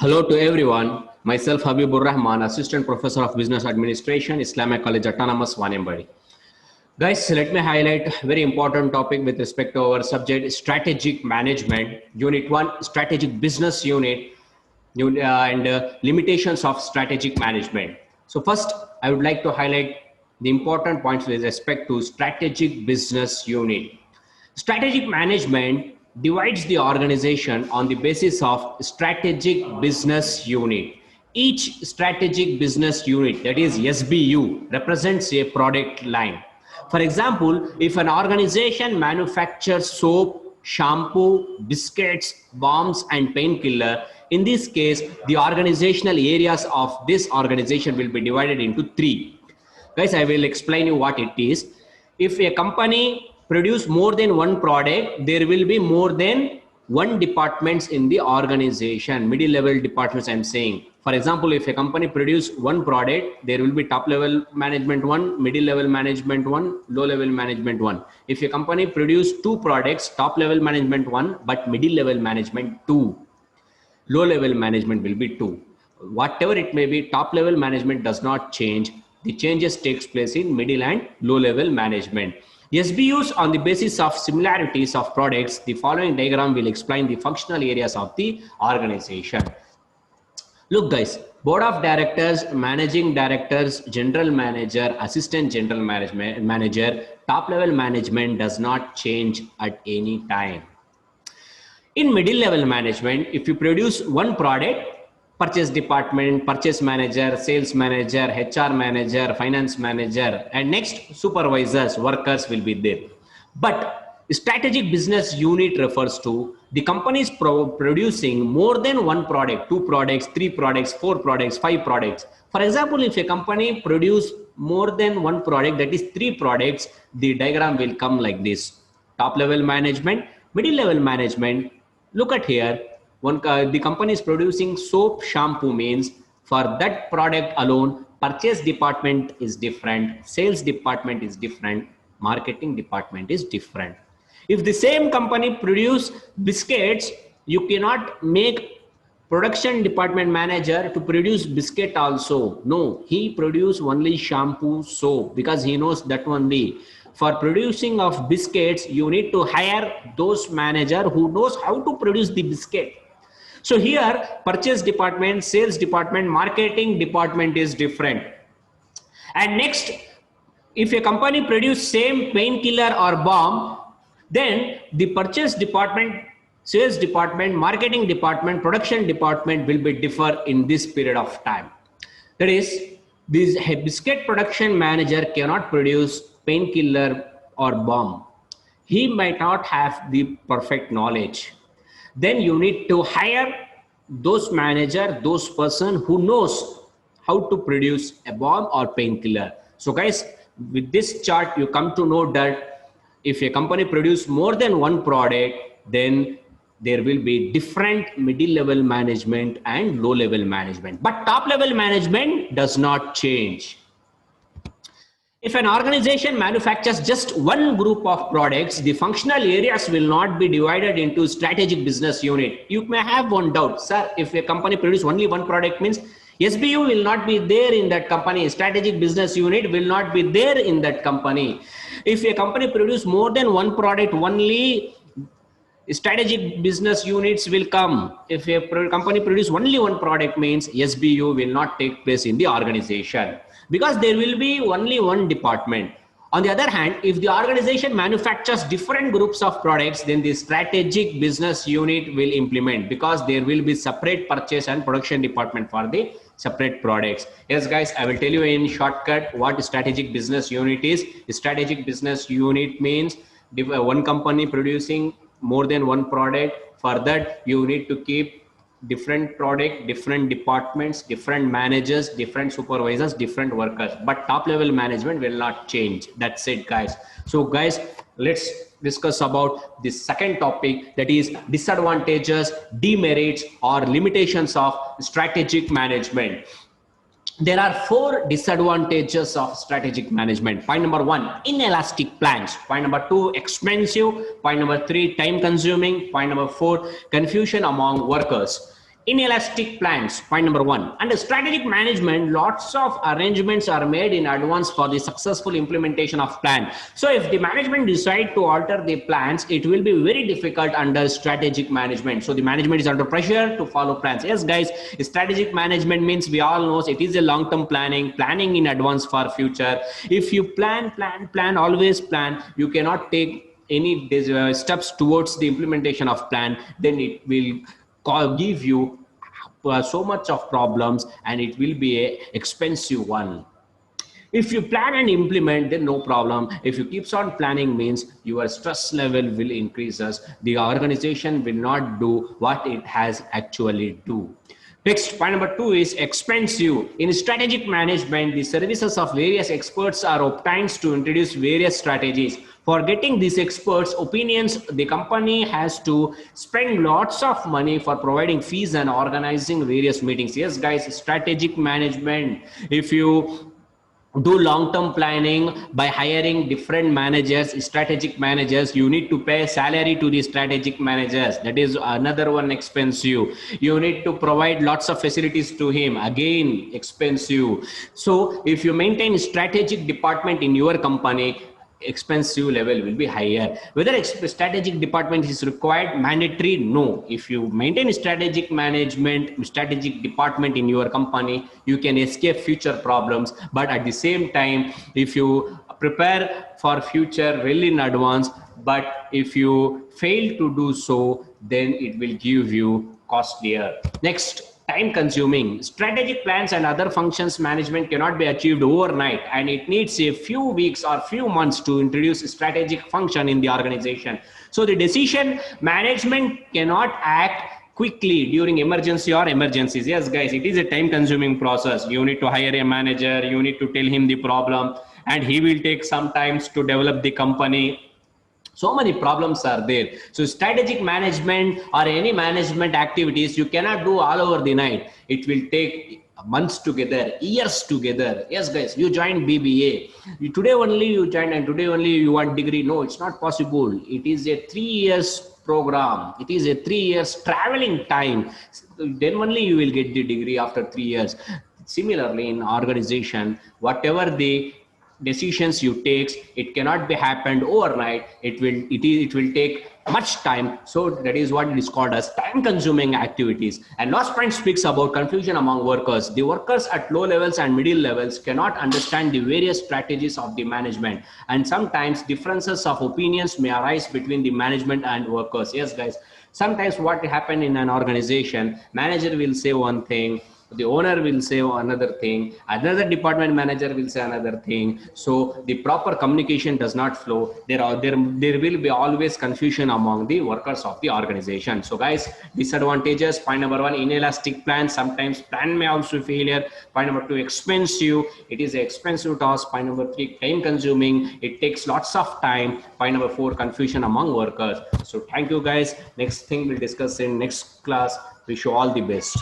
Hello to everyone. Myself Habibur Rahman, Assistant Professor of Business Administration, Islamic College Autonomous, Wanembadi. Guys, let me highlight a very important topic with respect to our subject, strategic management. Unit 1, strategic business unit, and limitations of strategic management. So first, I would like to highlight the important points with respect to strategic business unit. Strategic management divides the organization on the basis of strategic business unit. Each strategic business unit, that is SBU, represents a product line. For example, if an organization manufactures soap, shampoo, biscuits, bombs, and painkiller, in this case, the organizational areas of this organization will be divided into three. Guys, I will explain you what it is. If a company produce more than one product, there will be more than one departments in the organization, middle level departments I'm saying. For example, if a company produce one product, there will be top level management one, middle level management one, low level management one. If a company produce two products, top level management one, but middle level management two, low level management will be two. Whatever it may be, top level management does not change. The changes takes place in middle and low level management. SBUs on the basis of similarities of products, the following diagram will explain the functional areas of the organization. Look guys, board of directors, managing directors, general manager, assistant general manager, top level management does not change at any time. In middle level management, if you produce one product, purchase department, purchase manager, sales manager, HR manager, finance manager, and next supervisors, workers will be there. But strategic business unit refers to the companies producing more than one product, two products, three products, four products, five products. For example, if a company produce more than one product, that is three products, the diagram will come like this. Top level management, middle level management. Look at here, the company is producing soap, shampoo, means for that product alone, purchase department is different, sales department is different, marketing department is different. If the same company produce biscuits, you cannot make production department manager to produce biscuit also. No, he produce only shampoo, soap, because he knows that only. For producing of biscuits, you need to hire those manager who knows how to produce the biscuit. So here, purchase department, sales department, marketing department is different. And next, if a company produce same painkiller or bomb, then the purchase department, sales department, marketing department, production department will be differ in this period of time. That is, this biscuit production manager cannot produce painkiller or bomb. He might not have the perfect knowledge. Then you need to hire those manager, those person who knows how to produce a bomb or painkiller. So guys, with this chart, you come to know that if a company produce more than one product, then there will be different middle level management and low level management. But top level management does not change. If an organization manufactures just one group of products, the functional areas will not be divided into strategic business unit. You may have one doubt, sir, if a company produces only one product, means SBU will not be there in that company. Strategic business unit will not be there in that company. If a company produces more than one product, only strategic business units will come. If a company produces only one product, means SBU will not take place in the organization, because there will be only one department. On the other hand, if the organization manufactures different groups of products, then the strategic business unit will implement, because there will be separate purchase and production department for the separate products. Yes guys, I will tell you in shortcut what strategic business unit is. Strategic business unit means one company producing more than one product. For that, you need to keep different product, different departments, different managers, different supervisors, different workers, but top level management will not change. That's it guys. So guys, let's discuss about the second topic, that is disadvantages, demerits or limitations of strategic management. There are four disadvantages of strategic management. Point number one, inelastic plans. Point number two, expensive. Point number three, time consuming. Point number four, confusion among workers. Inelastic plans, point number one. Under strategic management, lots of arrangements are made in advance for the successful implementation of plan. So if the management decide to alter the plans, it will be very difficult under strategic management. So the management is under pressure to follow plans. Yes guys, strategic management means we all know it is a long-term planning in advance for future. If you plan, always plan, you cannot take any steps towards the implementation of plan, then it will give you so much of problems and it will be a expensive one. If you plan and implement, then no problem. If you keeps on planning, means your stress level will increases. The organization will not do what it has actually do. Next, point number two is expensive. In strategic management, the services of various experts are obtained to introduce various strategies. For getting these experts' opinions, the company has to spend lots of money for providing fees and organizing various meetings. Yes, guys, strategic management. If you do long-term planning by hiring different managers, strategic managers, you need to pay salary to the strategic managers. That is another one expensive. You need to provide lots of facilities to him, again expensive. So if you maintain strategic department in your company, expensive level will be higher. Whether strategic department is required, mandatory, no. If you maintain strategic management, strategic department in your company, you can escape future problems. But at the same time, if you prepare for future well in advance, but if you fail to do so, then it will give you costlier. Next, time consuming. Strategic plans and other functions management cannot be achieved overnight, and it needs a few weeks or few months to introduce a strategic function in the organization. So the decision management cannot act quickly during emergency or emergencies. Yes guys, it is a time consuming process. You need to hire a manager, you need to tell him the problem, and he will take some time to develop the company. So many problems are there. So strategic management or any management activities, you cannot do all over the night. It will take months together, years together. Yes guys, you joined BBA, today only you joined and today only you want degree. No, it's not possible. It is a 3 years program. It is a 3 years traveling time. Then only you will get the degree after 3 years. Similarly, in organization, whatever the decisions you take, it cannot be happened overnight. It will take much time. So that is what it is called as time consuming activities. And last point speaks about confusion among workers. The workers at low levels and middle levels cannot understand the various strategies of the management, and sometimes differences of opinions may arise between the management and workers. Yes guys, sometimes what happen in an organization, manager will say one thing, the owner will say another thing, another department manager will say another thing. So the proper communication does not flow. There will be always confusion among the workers of the organization. So guys, disadvantages: point number one, inelastic plan. Sometimes plan may also failure. Point number two, expensive. It is an expensive task. Point number three, time consuming. It takes lots of time. Point number four, confusion among workers. So thank you guys. Next thing we'll discuss in next class. Wish you all the best.